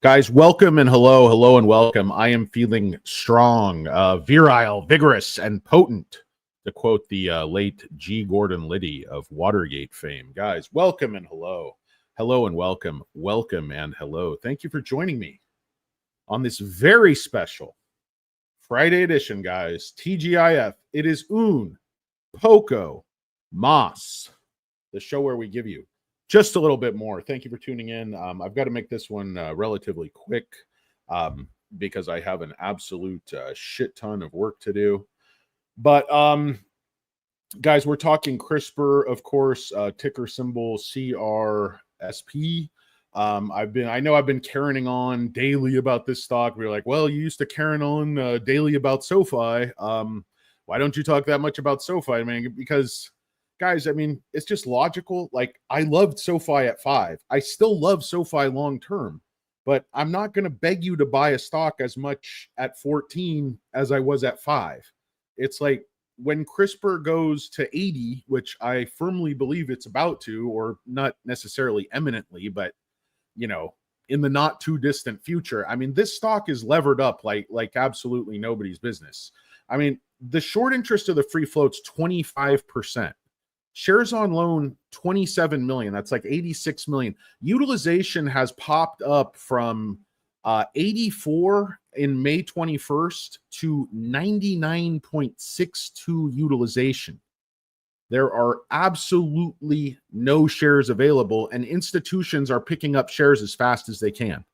Guys, welcome and hello and welcome. I am feeling strong, virile, vigorous, and potent, to quote the late G. Gordon Liddy of Watergate fame. Guys, welcome and hello and welcome and hello. Thank you for joining me on this very special Friday edition, guys. TGIF. It is Un Poco Mas, the show where we give you just a little bit more. Thank you for tuning in. I've got to make this one relatively quick because I have an absolute shit ton of work to do. But guys, we're talking Crispr, of course, ticker symbol CRSP. I know I've been carrying on daily about this stock. We're like, well, you used to carry on daily about SoFi. Why don't you talk that much about SoFi? I mean, because guys, I mean, it's just logical. Like, I loved SoFi at 5. I still love SoFi long term, but I'm not going to beg you to buy a stock as much at 14 as I was at 5. It's like when Crispr goes to 80, which I firmly believe it's about to, or not necessarily eminently, but you know, in the not too distant future. I mean, this stock is levered up like absolutely nobody's business. I mean, the short interest of the free float's 25%. Shares on loan, 27 million. That's like 86 million. Utilization has popped up from 84 in May 21st to 99.62 utilization. There are absolutely no shares available, and institutions are picking up shares as fast as they can.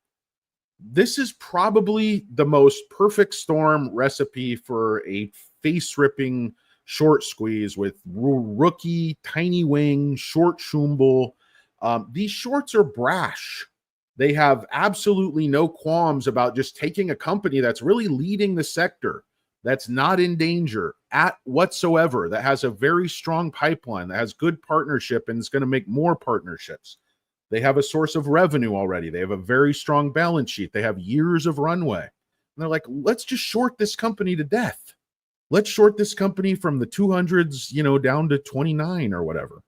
This is probably the most perfect storm recipe for a face-ripping short squeeze with rookie, tiny wing, short shoombool. These shorts are brash. They have absolutely no qualms about just taking a company that's really leading the sector, that's not in danger at whatsoever, that has a very strong pipeline, that has good partnership, and is going to make more partnerships. They have a source of revenue already. They have a very strong balance sheet. They have years of runway. And they're like, let's just short this company to death. Let's short this company from the 200s, down to 29 or whatever.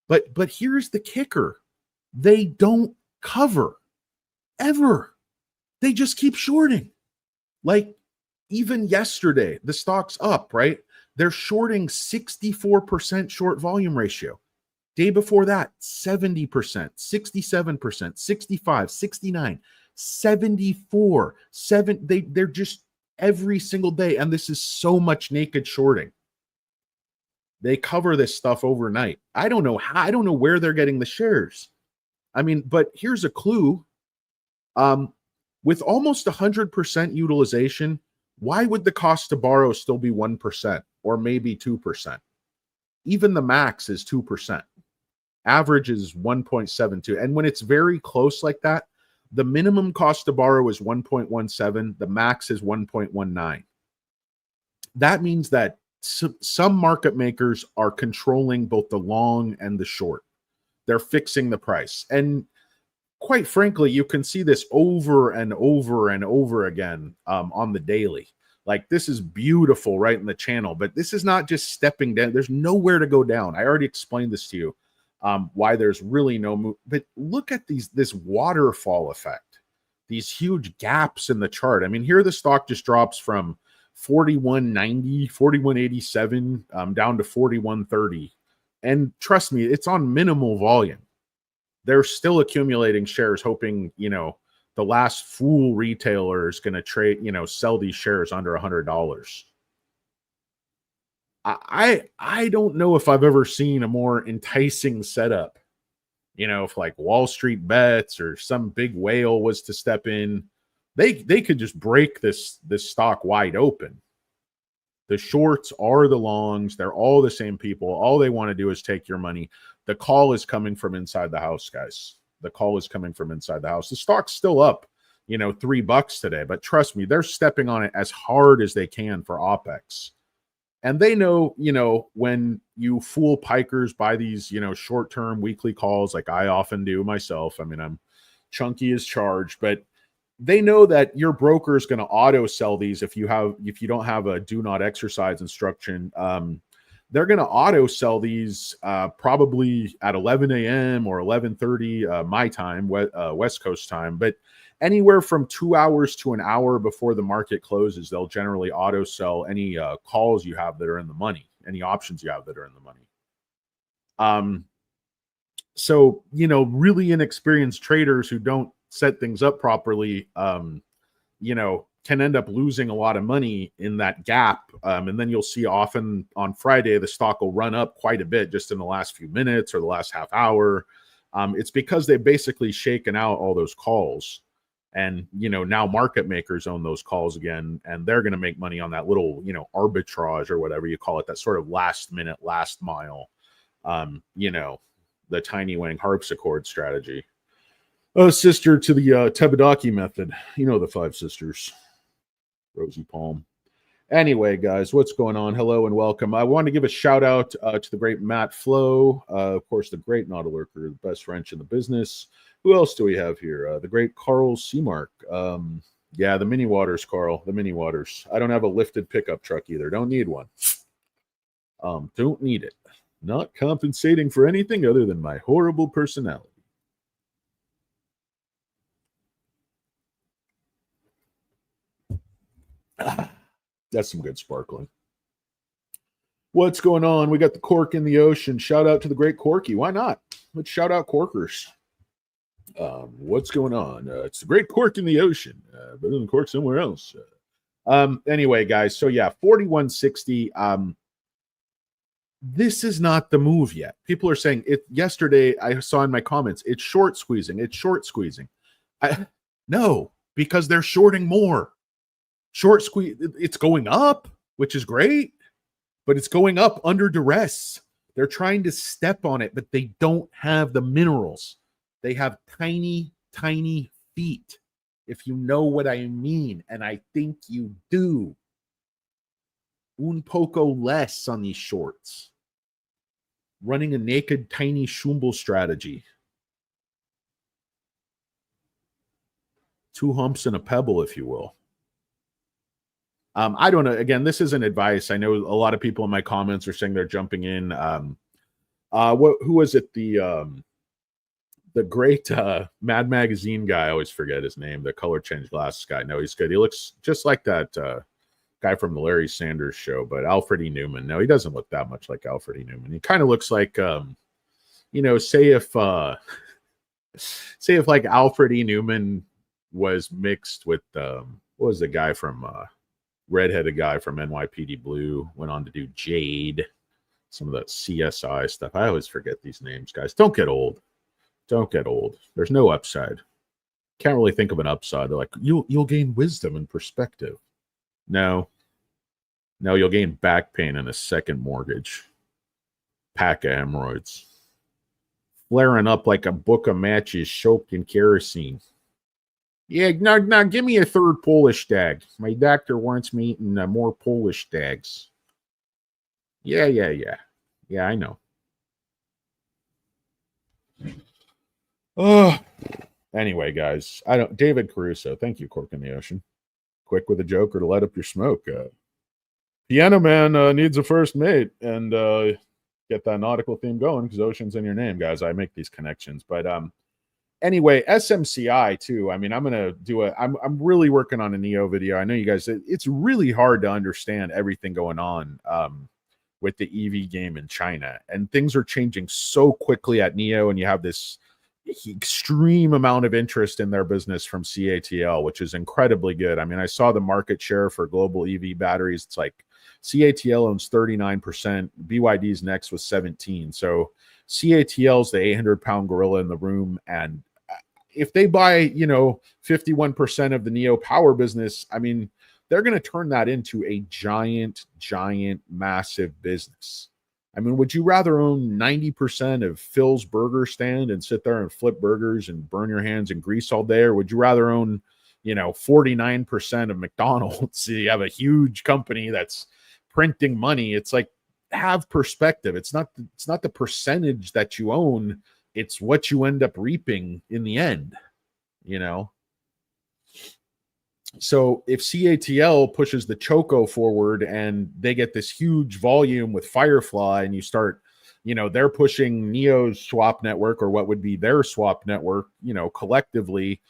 But here's the kicker. They don't cover ever. They just keep shorting. Like even yesterday, the stock's up, right? They're shorting 64% short volume ratio. Day before that, 70%, 67%, 65, 69, 74, they're just every single day, and this is so much naked shorting. They cover this stuff overnight. I don't know where they're getting the shares. I mean, but here's a clue. With almost 100% utilization, why would the cost to borrow still be 1% or maybe 2%? Even the max is 2%. Average is 1.72. And when it's very close like that, the minimum cost to borrow is 1.17. The max is 1.19. That means that some market makers are controlling both the long and the short. They're fixing the price. And quite frankly, you can see this over and over and over again on the daily. Like, this is beautiful right in the channel, but this is not just stepping down. There's nowhere to go down. I already explained this to you. Why there's really no move. But look at this waterfall effect, these huge gaps in the chart. I mean, here the stock just drops from 41.90, 41.87 down to 41.30. And trust me, it's on minimal volume. They're still accumulating shares, hoping, the last fool retailer is going to trade, sell these shares under $100. I don't know if I've ever seen a more enticing setup. If like Wall Street Bets or some big whale was to step in, they could just break this stock wide open. The shorts are the longs. They're all the same people. All they want to do is take your money. The call is coming from inside the house, guys. The call is coming from inside the house. The stock's still up, $3 today, but trust me, they're stepping on it as hard as they can for OPEX. And they know, when you fool pikers by these, short-term weekly calls like I often do myself. I mean, I'm chunky as charged, but they know that your broker is going to auto sell these if you don't have a do not exercise instruction. they're going to auto sell these probably at 11 a.m. or 11:30 my time, West Coast time. But anywhere from 2 hours to an hour before the market closes, they'll generally auto sell any calls you have that are in the money, any options you have that are in the money. So, you know, really inexperienced traders who don't set things up properly, you know, can end up losing a lot of money in that gap. And then you'll see often on Friday, the stock will run up quite a bit just in the last few minutes or the last half hour. It's because they've basically shaken out all those calls. And, you know, now market makers own those calls again, and they're going to make money on that little, you know, arbitrage or whatever you call it, that sort of last minute, last mile, you know, the tiny wang harpsichord strategy. Oh, sister to the Tebedaki method. You know, the 5 sisters. Rosie Palm. Anyway, guys, what's going on? Hello and welcome. I want to give a shout out to the great Matt Flo, of course, the great Naughty Lurker, the best wrench in the business. Who else do we have here? The great Carl Seamark. Yeah, the mini waters, Carl, the mini waters. I don't have a lifted pickup truck either. Don't need one. Don't need it. Not compensating for anything other than my horrible personality. That's some good sparkling. What's going on? We got the cork in the ocean. Shout out to the great Corky. Why not? Let's shout out corkers. What's going on? It's the great cork in the ocean. Better than cork somewhere else. Anyway, guys. So yeah, 4160. This is not the move yet. People are saying it. Yesterday, I saw in my comments, it's short squeezing. It's short squeezing. No, because they're shorting more. Short squeeze, it's going up, which is great, but it's going up under duress. They're trying to step on it, but they don't have the minerals. They have tiny, tiny feet, if you know what I mean, and I think you do. Un poco less on these shorts. Running a naked, tiny shoombool strategy. 2 humps and a pebble, if you will. I don't know. Again, this isn't advice. I know a lot of people in my comments are saying they're jumping in. Who was it? The great Mad Magazine guy. I always forget his name. The color change glasses guy. No, he's good. He looks just like that guy from the Larry Sanders show, but Alfred E. Newman. No, he doesn't look that much like Alfred E. Newman. He kind of looks like, you know, say if like Alfred E. Newman was mixed with what was the guy from redheaded guy from NYPD Blue, went on to do Jade, some of that CSI stuff. I always forget these names, guys. Don't get old. Don't get old. There's no upside. Can't really think of an upside. They're like, you'll gain wisdom and perspective. No, you'll gain back pain and a second mortgage. Pack of hemorrhoids. Flaring up like a book of matches soaked in kerosene. Yeah, now give me a third Polish stag. My doctor wants me eating more Polish stags. Yeah, I know. Oh, anyway, guys, David Caruso, thank you, Cork in the Ocean. Quick with a joker to light up your smoke. Piano Man needs a first mate, and get that nautical theme going because ocean's in your name, guys. I make these connections, but anyway, SMCI too. I mean, I'm really working on a NIO video. I know you guys, it's really hard to understand everything going on with the EV game in China, and things are changing so quickly at NIO, and you have this extreme amount of interest in their business from CATL, which is incredibly good. I mean, I saw the market share for global EV batteries. It's like CATL owns 39%, BYD's next was 17%. So CATL is the 800-pound gorilla in the room, and if they buy, 51% of the NIO power business, I mean, they're going to turn that into a giant, massive business. I mean, would you rather own 90% of Phil's burger stand and sit there and flip burgers and burn your hands in grease all day? Or would you rather own, 49% of McDonald's? So you have a huge company that's printing money. It's like, have perspective. It's not the percentage that you own. It's what you end up reaping in the end, So if CATL pushes the Choco forward and they get this huge volume with Firefly, and you start, they're pushing NIO's swap network, or what would be their swap network, collectively,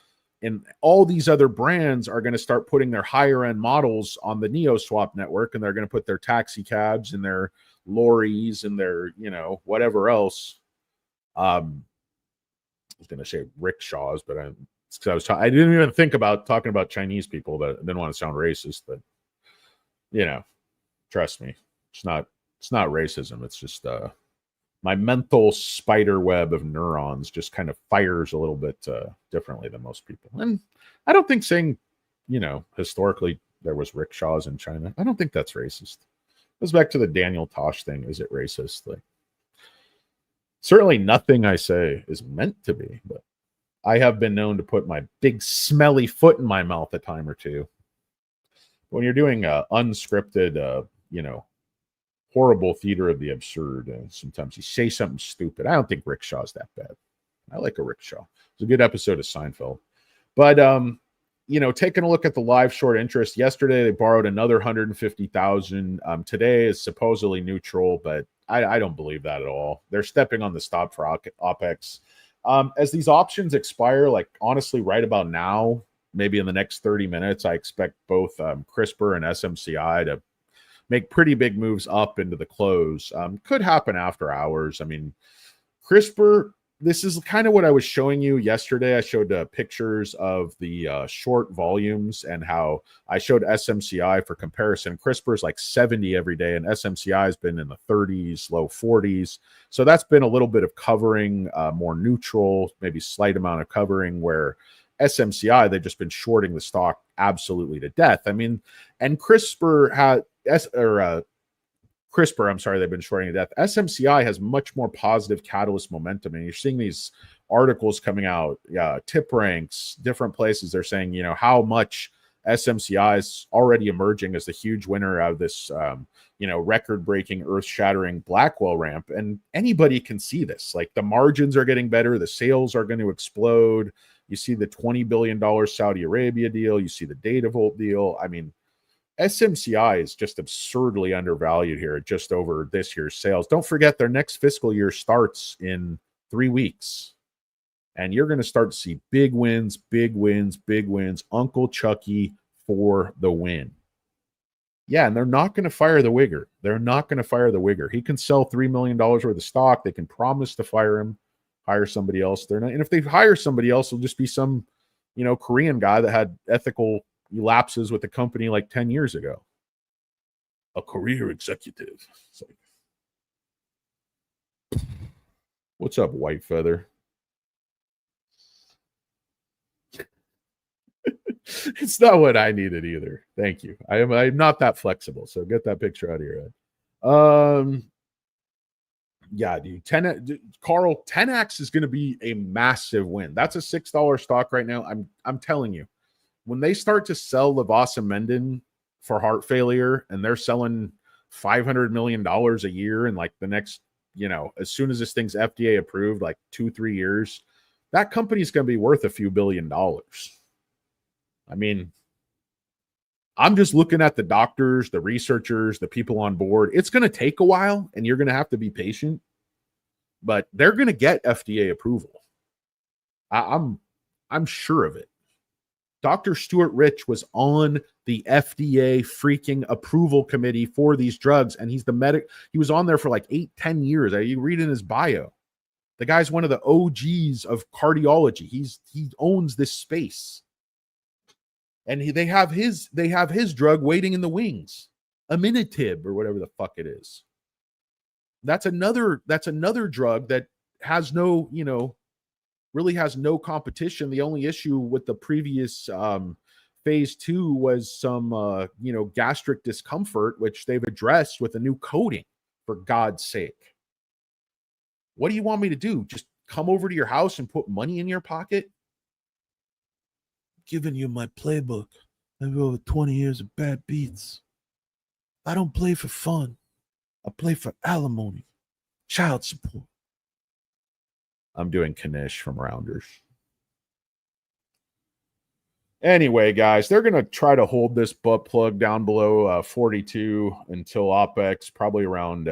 and all these other brands are going to start putting their higher end models on the NIO swap network, and they're going to put their taxi cabs and their lorries and their, whatever else. I was going to say rickshaws, but I didn't even think about talking about Chinese people, but I didn't want to sound racist. But trust me, it's not racism. It's just my mental spider web of neurons just kind of fires a little bit differently than most people. And I don't think saying, historically there was rickshaws in China, I don't think that's racist. It goes back to the Daniel Tosh thing. Is it racist? Like, certainly nothing I say is meant to be, but I have been known to put my big smelly foot in my mouth a time or two. When you're doing unscripted, horrible theater of the absurd, sometimes you say something stupid. I don't think rickshaw's that bad. I like a rickshaw. It's a good episode of Seinfeld. But taking a look at the live short interest, yesterday they borrowed another 150,000. Today is supposedly neutral, but I don't believe that at all. They're stepping on the stop for OPEX. As these options expire, like honestly, right about now, maybe in the next 30 minutes, I expect both Crispr and SMCI to make pretty big moves up into the close. Could happen after hours. I mean, Crispr, this is kind of what I was showing you yesterday. I showed pictures of the short volumes and how I showed SMCI for comparison. Crispr is like 70 every day, and SMCI has been in the 30s, low 40s. So that's been a little bit of covering, more neutral, maybe slight amount of covering, where SMCI, they've just been shorting the stock absolutely to death. I mean, and Crispr had Crispr, I'm sorry, they've been shorting to death. SMCI has much more positive catalyst momentum, and you're seeing these articles coming out, tip ranks, different places. They're saying, how much SMCI is already emerging as the huge winner out of this, record-breaking, earth-shattering Blackwell ramp, and anybody can see this. Like, the margins are getting better, the sales are going to explode. You see the $20 billion Saudi Arabia deal, you see the Datavolt deal. I mean, SMCI is just absurdly undervalued here, just over this year's sales. Don't forget, their next fiscal year starts in 3 weeks. And you're going to start to see big wins, big wins, big wins. Uncle Chucky for the win. Yeah, and they're not going to fire the Wigger. They're not going to fire the Wigger. He can sell $3 million worth of stock. They can promise to fire him, hire somebody else. They're not. And if they hire somebody else, it'll just be some, Korean guy that had ethical lapses with the company like 10 years ago. A career executive. It's like, what's up, white feather? It's not what I needed either. Thank you. I'm not that flexible, so get that picture out of your head. Yeah, dude. Carl, 10x is going to be a massive win. That's a $6 stock right now. I'm telling you. When they start to sell levosimendan for heart failure, and they're selling $500 million a year in like the next, as soon as this thing's FDA approved, like 2-3 years, that company's going to be worth a few $1 billion. I mean, I'm just looking at the doctors, the researchers, the people on board. It's going to take a while, and you're going to have to be patient, but they're going to get FDA approval. I'm sure of it. Dr. Stuart Rich was on the FDA freaking approval committee for these drugs, and he was on there for like 8-10 years. You read in his bio. The guy's one of the OGs of cardiology. He owns this space. And they have his drug waiting in the wings. Aminatib, or whatever the fuck it is. That's another drug that has no, really has no competition. The only issue with the previous phase 2 was some gastric discomfort, which they've addressed with a new coating, for God's sake. What do you want me to do? Just come over to your house and put money in your pocket? Giving you my playbook. I have over 20 years of bad beats. I don't play for fun. I play for alimony, child support. I'm doing Kanish from Rounders. Anyway, guys, they're going to try to hold this butt plug down below 42 until OPEX, probably around,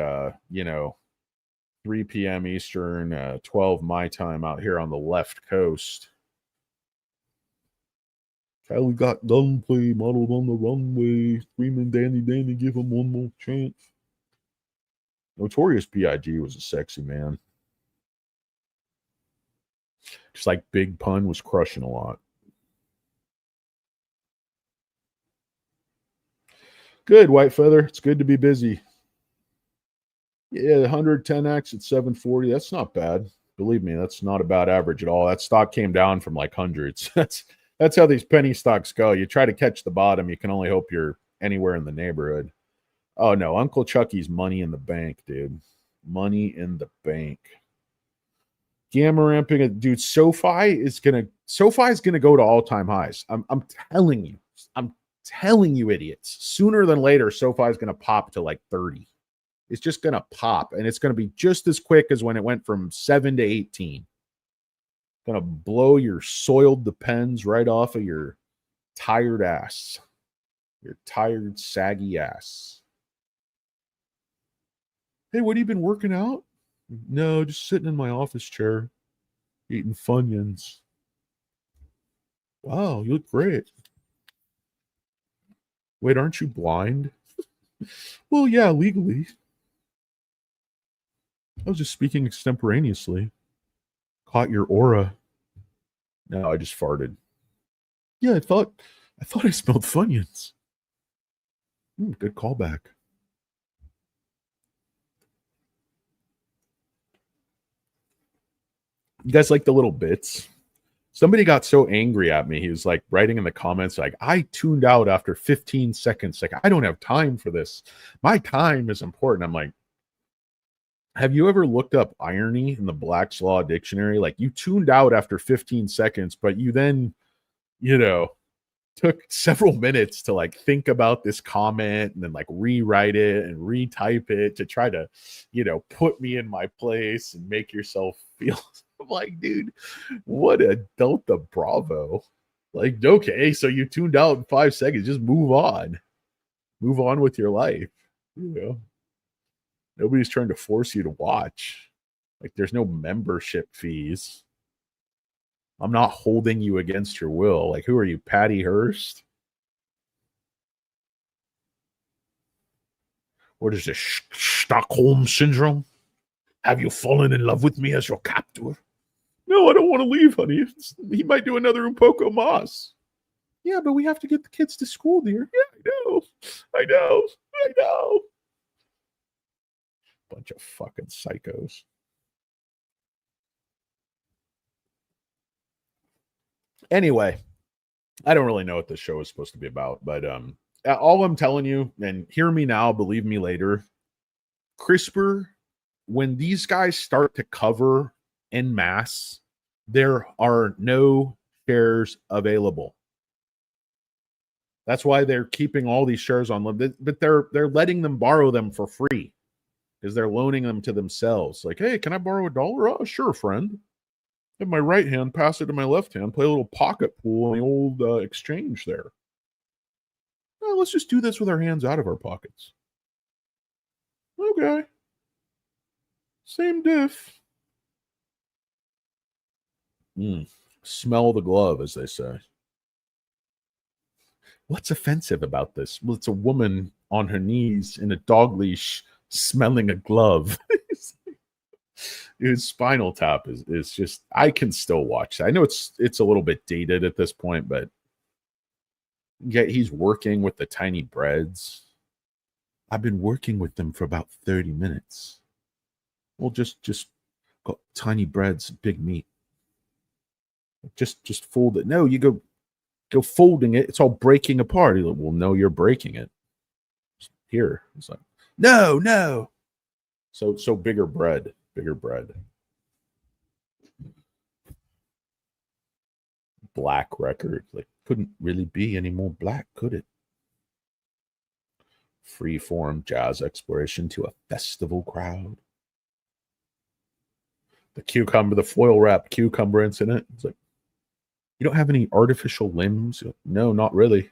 3 p.m. Eastern, 12 my time out here on the left coast. Cali got gunplay modeled on the runway. Screaming, Danny, Danny, give him one more chance. Notorious B.I.G. was a sexy man. Just like Big Pun was crushing a lot. Good, White Feather. It's good to be busy. Yeah, 110x at 740. That's not bad. Believe me, that's not a bad average at all. That stock came down from like hundreds. That's how these penny stocks go. You try to catch the bottom, you can only hope you're anywhere in the neighborhood. Oh no, Uncle Chucky's money in the bank, dude. Money in the bank. Gamma ramping it, dude. SoFi is gonna go to all-time highs. I'm telling you. I'm telling you, idiots. Sooner than later, SoFi is gonna pop to like 30. It's just gonna pop, and it's gonna be just as quick as when it went from 7 to 18. Gonna blow your soiled depends right off of your tired ass. Your tired, saggy ass. Hey, what have you been working out? No, just sitting in my office chair, eating Funyuns. Wow, you look great. Wait, aren't you blind? Well, yeah, legally. I was just speaking extemporaneously. Caught your aura. No, I just farted. Yeah, I thought I smelled Funyuns. Good callback. You guys like the little bits? Somebody got so angry at me. He was like writing in the comments, like, I tuned out after 15 seconds. Like, I don't have time for this. My time is important. I'm like, have you ever looked up irony in the Black's Law Dictionary? Like, you tuned out after 15 seconds, but you then, took several minutes to like think about this comment and then like rewrite it and retype it to try to, put me in my place and make yourself feel. I'm like, dude, what a Delta Bravo. Like, okay, so you tuned out in 5 seconds. Just move on. Move on with your life. Nobody's trying to force you to watch. Like, there's no membership fees. I'm not holding you against your will. Like, who are you, Patty Hearst? What is this, Stockholm Syndrome? Have you fallen in love with me as your captor? No, I don't want to leave, honey. He might do another Upoko Moss. Yeah, but we have to get the kids to school, dear. Yeah, I know. Bunch of fucking psychos. Anyway, I don't really know what this show is supposed to be about, but all I'm telling you, and hear me now, believe me later, Crispr, when these guys start to cover en masse, there are no shares available. That's why they're keeping all these shares on them, but they're letting them borrow them for free because they're loaning them to themselves. Like, hey, can I borrow $1? Oh, sure, friend. Have my right hand, pass it to my left hand, play a little pocket pool in the old exchange there. Well, let's just do this with our hands out of our pockets. Okay. Same diff. Smell the glove, as they say. What's offensive about this? Well, it's a woman on her knees in a dog leash smelling a glove. Dude, Spinal Tap is just, I can still watch that. I know it's a little bit dated at this point, but yet he's working with the tiny breads. I've been working with them for about 30 minutes. Well, just got tiny breads, big meat. Just fold it. No, you go folding it. It's all breaking apart. Like, well, no, you're breaking it. Here. It's like, no. So bigger bread. Black record. Like, couldn't really be any more black, could it? Freeform jazz exploration to a festival crowd. The foil wrap cucumber incident. It's like, You don't have any artificial limbs? No, not really.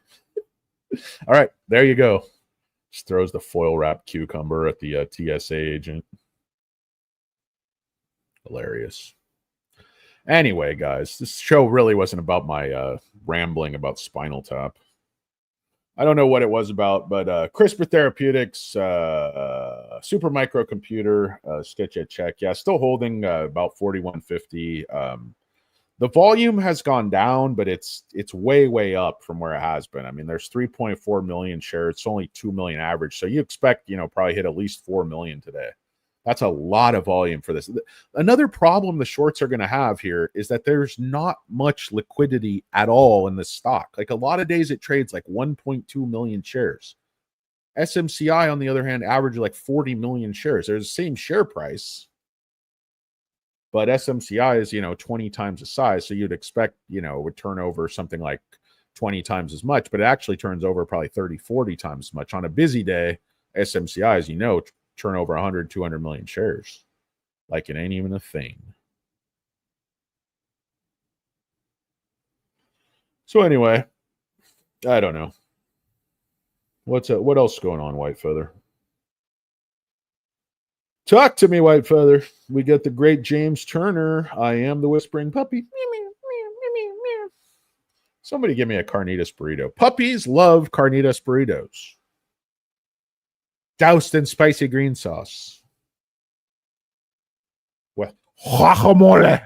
All right, there you go. Just throws the foil wrapped cucumber at the TSA agent. Hilarious. Anyway, guys, this show really wasn't about my rambling about Spinal Tap. I don't know what it was about, but CRISPR Therapeutics, super microcomputer, Stitch at check. Yeah, still holding about 4150. The volume has gone down, but it's way up from where it has been. I mean, there's 3.4 million shares. It's only 2 million average. So you expect, probably hit at least 4 million today. That's a lot of volume for this. Another problem the shorts are going to have here is that there's not much liquidity at all in the stock. Like a lot of days it trades like 1.2 million shares. SMCI, on the other hand, average like 40 million shares. There's the same share price, but SMCI is, 20 times the size. So you'd expect, it would turn over something like 20 times as much, but it actually turns over probably 30, 40 times as much. On a busy day, SMCI, as you know, turn over 100, 200 million shares. Like it ain't even a thing. So anyway, I don't know. What else is going on, White Feather? Talk to me, White Feather. We got the great James Turner. I am the whispering puppy. Somebody give me a carnitas burrito. Puppies love carnitas burritos. Doused in spicy green sauce with guacamole.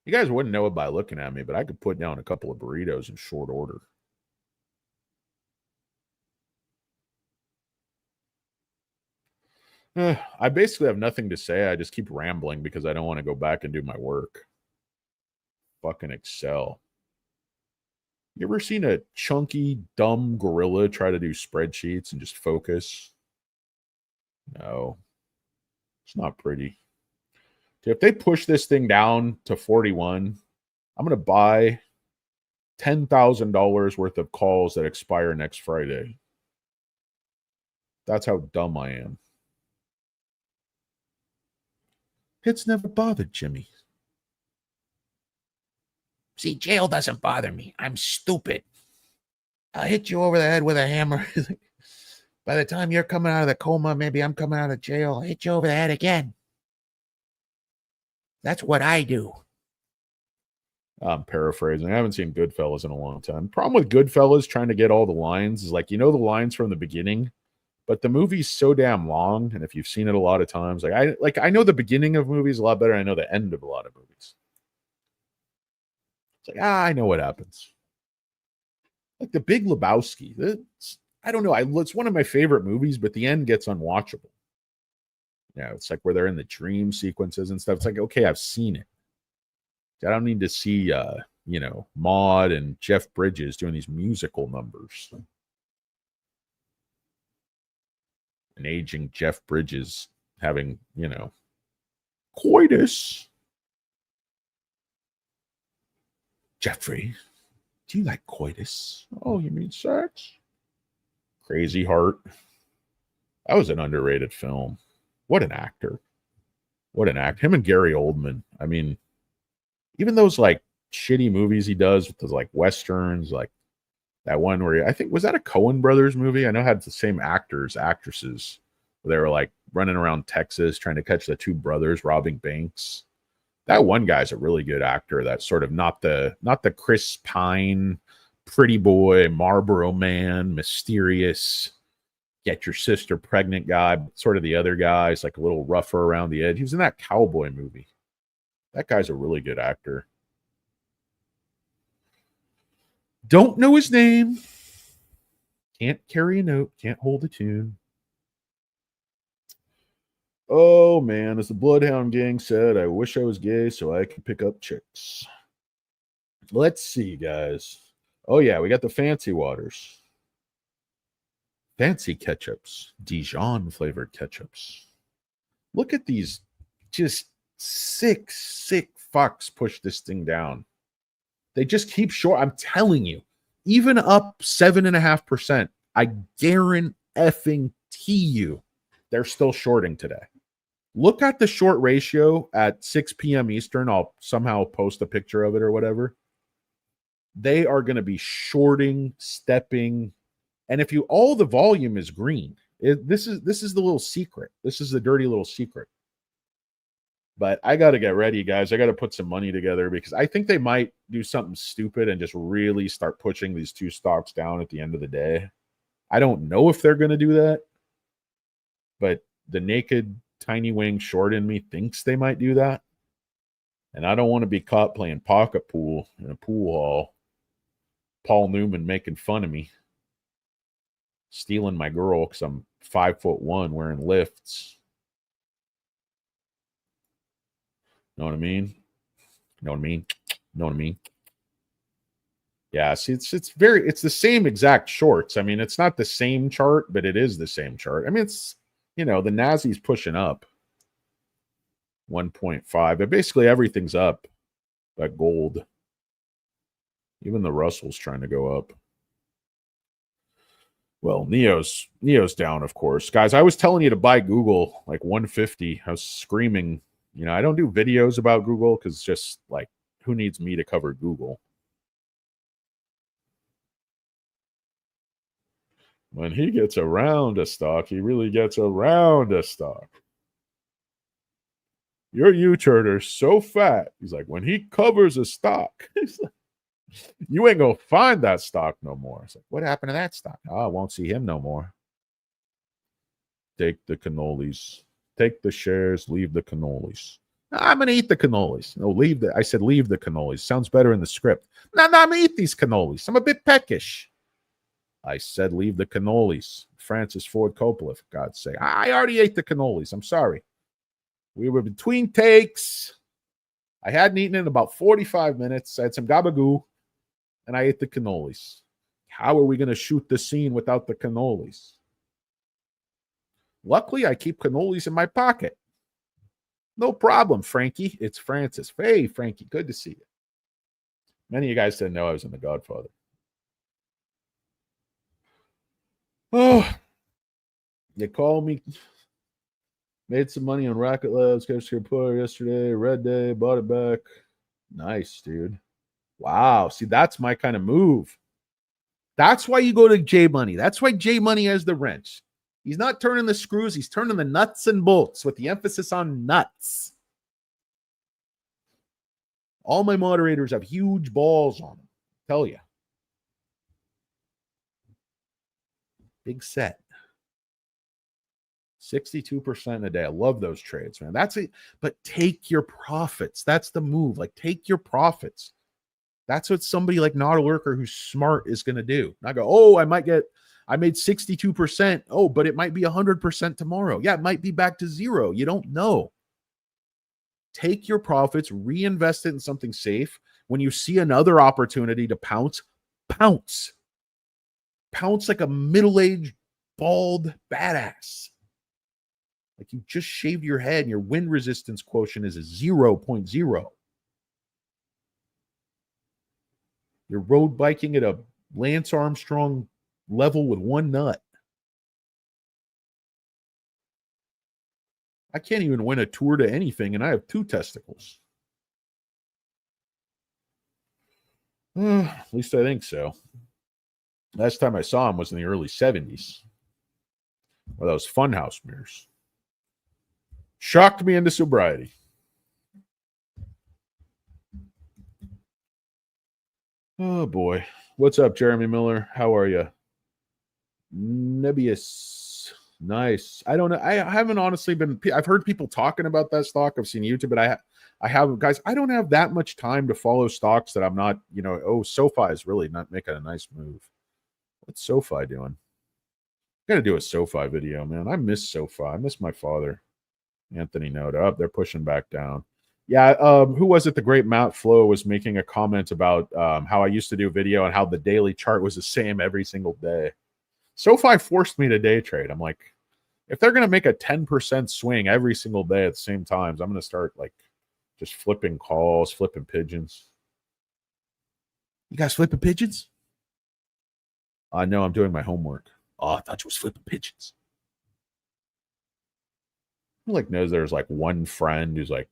You guys wouldn't know it by looking at me, but I could put down a couple of burritos in short order. I basically have nothing to say. I just keep rambling because I don't want to go back and do my work. Fucking Excel. You ever seen a chunky, dumb gorilla try to do spreadsheets and just focus? No. It's not pretty. If they push this thing down to 41, I'm going to buy $10,000 worth of calls that expire next Friday. That's how dumb I am. It's never bothered Jimmy. See, jail doesn't bother me. I'm stupid. I'll hit you over the head with a hammer. By the time you're coming out of the coma, maybe I'm coming out of jail. I'll hit you over the head again. That's what I do. I'm paraphrasing. I haven't seen Goodfellas in a long time. Problem with Goodfellas trying to get all the lines is like, the lines from the beginning, but the movie's so damn long. And if you've seen it a lot of times, I know the beginning of movies a lot better. I know the end of a lot of movies. It's like, I know what happens. Like The Big Lebowski. I don't know. It's one of my favorite movies, but the end gets unwatchable. Yeah, it's like where they're in the dream sequences and stuff. It's like, okay, I've seen it. I don't need to see, Maude and Jeff Bridges doing these musical numbers. An aging Jeff Bridges having, coitus. Jeffrey, do you like coitus? Oh, you mean sex? Crazy Heart. That was an underrated film. What an actor. What an act. Him and Gary Oldman. I mean, even those like shitty movies he does with those like westerns, like that one where I think, was that a Coen Brothers movie? I know it had the same actresses. They were like running around Texas trying to catch the two brothers robbing banks. That one guy's a really good actor. That's sort of not the Chris Pine, pretty boy, Marlboro Man, mysterious, get your sister pregnant guy, but sort of the other guy is like a little rougher around the edge. He was in that cowboy movie. That guy's a really good actor. Don't know his name. Can't carry a note. Can't hold a tune. Oh, man. As the Bloodhound Gang said, I wish I was gay so I could pick up chicks. Let's see, guys. Oh, yeah. We got the fancy waters. Fancy ketchups. Dijon flavored ketchups. Look at these just sick fucks push this thing down. They just keep short. I'm telling you, even up 7.5%, I guarantee you they're still shorting today. Look at the short ratio at 6 p.m. Eastern. I'll somehow post a picture of it or whatever. They are going to be shorting, stepping, and if you all the volume is green. This is the little secret. This is the dirty little secret. But I got to get ready, guys. I got to put some money together because I think they might do something stupid and just really start pushing these two stocks down at the end of the day. I don't know if they're going to do that, but the naked tiny wing short in me thinks they might do that. And I don't want to be caught playing pocket pool in a pool hall. Paul Newman making fun of me. Stealing my girl because I'm 5'1" wearing lifts. Know what I mean? Know what I mean? Know what I mean? Yeah, see, it's the same exact shorts. I mean, it's not the same chart, but it is the same chart. I mean, it's, the Nazi's pushing up 1.5, but basically everything's up. That gold. Even the Russell's trying to go up. Well, NIO's down, of course. Guys, I was telling you to buy Google, like 150. I was screaming. I don't do videos about Google because it's just like, who needs me to cover Google? When he gets around a stock, he really gets around a stock. Your U-turner's so fat. He's like, when he covers a stock, you ain't going to find that stock no more. It's like, what happened to that stock? Oh, I won't see him no more. Take the cannolis. Take the shares, leave the cannolis. I'm going to eat the cannolis. No, I said leave the cannolis. Sounds better in the script. No, I'm going to eat these cannolis. I'm a bit peckish. I said leave the cannolis. Francis Ford Coppola, for God's sake. I already ate the cannolis. I'm sorry. We were between takes. I hadn't eaten in about 45 minutes. I had some gabagoo, and I ate the cannolis. How are we going to shoot the scene without the cannolis? Luckily, I keep cannolis in my pocket. No problem, Frankie. It's Francis. Hey, Frankie, good to see you. Many of you guys didn't know I was in The Godfather. Oh, you called me. Made some money on Rocket Labs. Cash report yesterday. Red day. Bought it back. Nice, dude. Wow. See, that's my kind of move. That's why you go to J Money. That's why J Money has the wrench. He's not turning the screws. He's turning the nuts and bolts with the emphasis on nuts. All my moderators have huge balls on them. Tell you. Big set. 62% a day. I love those trades, man. That's it. But take your profits. That's the move. Like, take your profits. That's what somebody like Not a Lurker who's smart is going to do. Not go, oh, I made 62%. Oh, but it might be 100% tomorrow. Yeah, it might be back to zero. You don't know. Take your profits, reinvest it in something safe. When you see another opportunity to pounce, pounce. Pounce like a middle-aged, bald badass. Like you just shaved your head and your wind resistance quotient is a 0.0. You're road biking at a Lance Armstrong level with one nut. I can't even win a tour to anything, and I have 2 testicles. At least I think so. Last time I saw him was in the early 70s. Well, that was Funhouse mirrors. Shocked me into sobriety. Oh, boy. What's up, Jeremy Miller? How are you? Nebius. Nice. I don't know. I haven't honestly been. I've heard people talking about that stock. I've seen YouTube, but I haven't. Guys, I don't have that much time to follow stocks that I'm not, SoFi is really not making a nice move. What's SoFi doing? Got to do a SoFi video, man. I miss SoFi. I miss my father. Anthony Noda. Oh, they're pushing back down. Yeah, who was it? The great Matt Flo was making a comment about how I used to do video and how the daily chart was the same every single day. SoFi forced me to day trade. I'm like, if they're going to make a 10% swing every single day at the same times, I'm going to start like just flipping calls, flipping pigeons. You guys flipping pigeons? I know I'm doing my homework. Oh, I thought you was flipping pigeons. Like knows there's like one friend who's like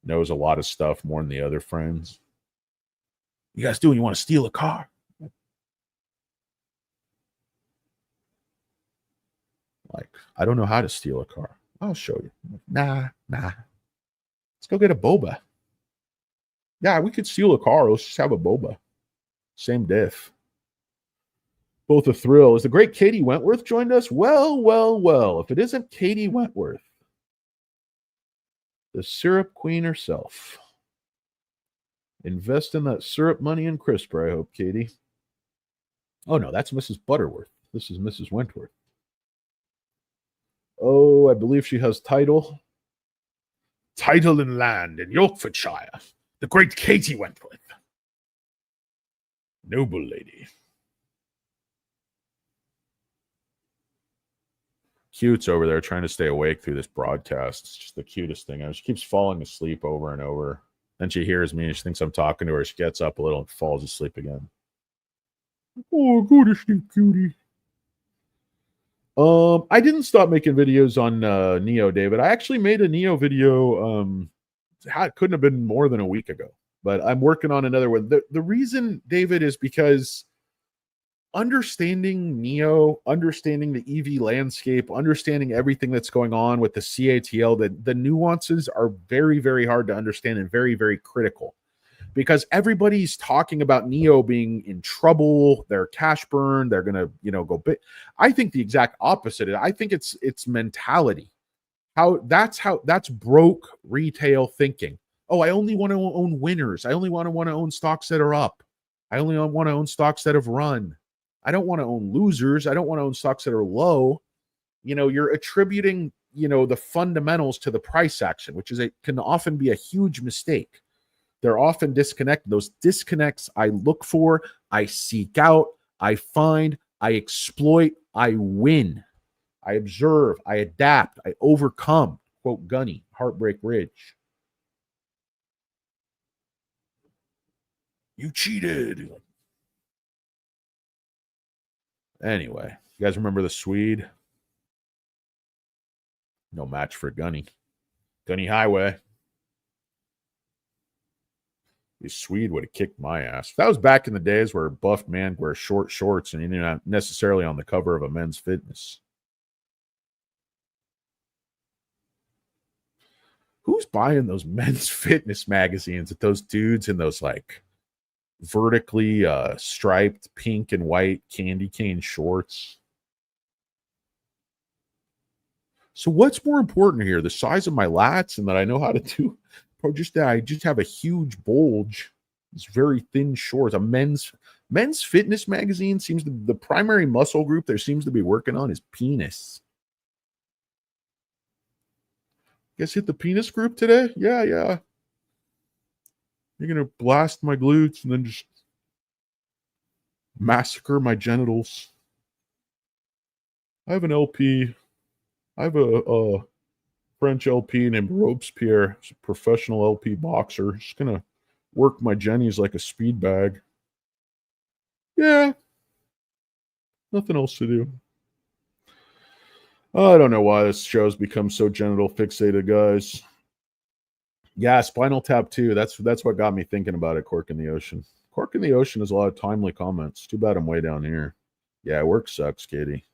knows a lot of stuff more than the other friends. You guys doing? You want to steal a car? Like, I don't know how to steal a car. I'll show you. Nah. Let's go get a boba. Yeah, we could steal a car. Let's just have a boba. Same diff. Both a thrill. Is the great Katie Wentworth joined us? Well. If it isn't Katie Wentworth, the syrup queen herself. Invest in that syrup money in Crispr, I hope, Katie. Oh, no, that's Mrs. Butterworth. This is Mrs. Wentworth. Oh, I believe she has title. Title and land in Yorkshire. The great Katie Wentworth. Noble lady. Cute's over there trying to stay awake through this broadcast. It's just the cutest thing. She keeps falling asleep over and over. Then she hears me and she thinks I'm talking to her. She gets up a little and falls asleep again. Oh, go to sleep, cutie. I didn't stop making videos on NIO, David. I actually made a NIO video. It couldn't have been more than a week ago, but I'm working on another one. The reason, David, is because understanding NIO, understanding the EV landscape, understanding everything that's going on with the CATL, the nuances are very, very hard to understand and very, very critical. Because everybody's talking about NIO being in trouble, their cash burn, they're gonna, go big. I think the exact opposite. I think it's mentality. That's broke retail thinking. Oh, I only want to own winners. I only want to own stocks that are up. I only want to own stocks that have run. I don't want to own losers. I don't want to own stocks that are low. You're attributing, the fundamentals to the price action, which can often be a huge mistake. They're often disconnected. Those disconnects I look for, I seek out, I find, I exploit, I win. I observe, I adapt, I overcome. Quote Gunny, Heartbreak Ridge. You cheated. Anyway, you guys remember the Swede? No match for Gunny. Gunny Highway. The Swede would have kicked my ass. That was back in the days where a buffed man wears short shorts and you're not necessarily on the cover of a Men's Fitness. Who's buying those Men's Fitness magazines with those dudes in those like vertically striped pink and white candy cane shorts? So what's more important here? The size of my lats and that I know how to do? Or just that I just have a huge bulge. It's very thin shorts. A men's fitness magazine seems to the primary muscle group there seems to be working on is penis. You guys hit the penis group today? Yeah. You're gonna blast my glutes and then just massacre my genitals. I have an LP. I have a French LP named Robespierre. He's a professional LP boxer. Just gonna work my jennies like a speed bag. Yeah. Nothing else to do. I don't know why this show's become so genital fixated, guys. Yeah, Spinal Tap 2. That's what got me thinking about it, Cork in the Ocean. Cork in the Ocean has a lot of timely comments. Too bad I'm way down here. Yeah, work sucks, Katie.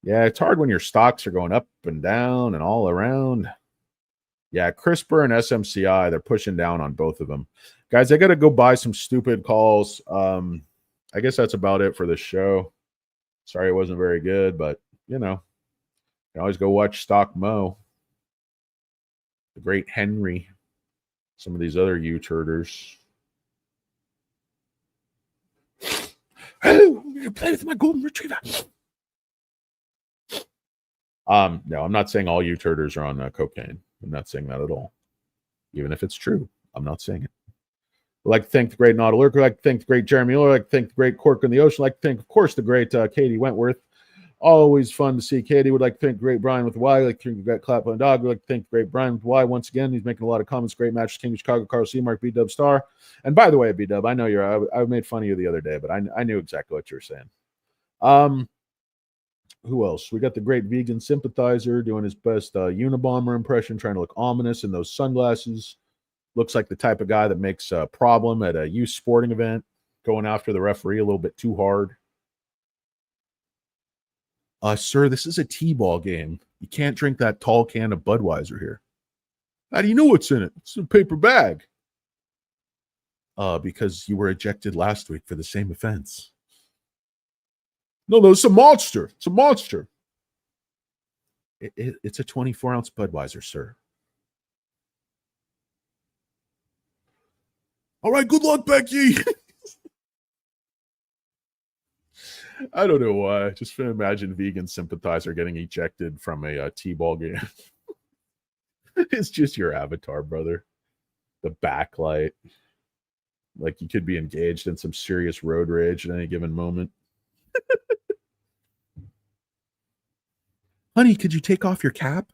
Yeah, it's hard when your stocks are going up and down and all around. Yeah, Crispr and SMCI, they're pushing down on both of them. Guys, I got to go buy some stupid calls. I guess that's about it for this show. Sorry it wasn't very good, but, you can always go watch Stock Mo. The great Henry. Some of these other U-turders. Oh, you play with my golden retriever. No, I'm not saying all U-turders are on cocaine. I'm not saying that at all. Even if it's true, I'm not saying it. I'd like to thank the great Naughty Lurker. I'd like to thank the great Jeremy Miller. I'd like to thank the great Cork in the Ocean. I'd like to thank, of course, the great Katie Wentworth. Always fun to see Katie. Would like to thank the great Brian with the Y. I'd like to thank the great Clap on Dog. Would like to thank the great Brian with the Y once again. He's making a lot of comments. Great match. King of Chicago, Carl C. Mark B. Dub Star. And by the way, B. Dub, I know I made fun of you the other day, but I knew exactly what you were saying. Who else? We got the great vegan sympathizer doing his best Unabomber impression, trying to look ominous in those sunglasses. Looks like the type of guy that makes a problem at a youth sporting event, going after the referee a little bit too hard. Sir, this is a T-ball game. You can't drink that tall can of Budweiser here. How do you know what's in it? It's a paper bag. Because you were ejected last week for the same offense. No, it's a monster. It's a monster. It's a 24-ounce Budweiser, sir. All right, good luck, Becky. I don't know why. Just imagine vegan sympathizer getting ejected from a T-ball game. It's just your avatar, brother. The backlight. Like you could be engaged in some serious road rage at any given moment. Honey, could you take off your cap?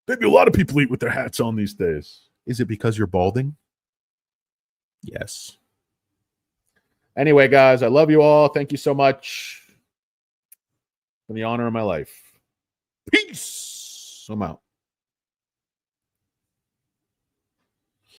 Maybe a lot of people eat with their hats on these days. Is it because you're balding? Yes. Anyway, guys, I love you all. Thank you so much. For the honor of my life. Peace. I'm out.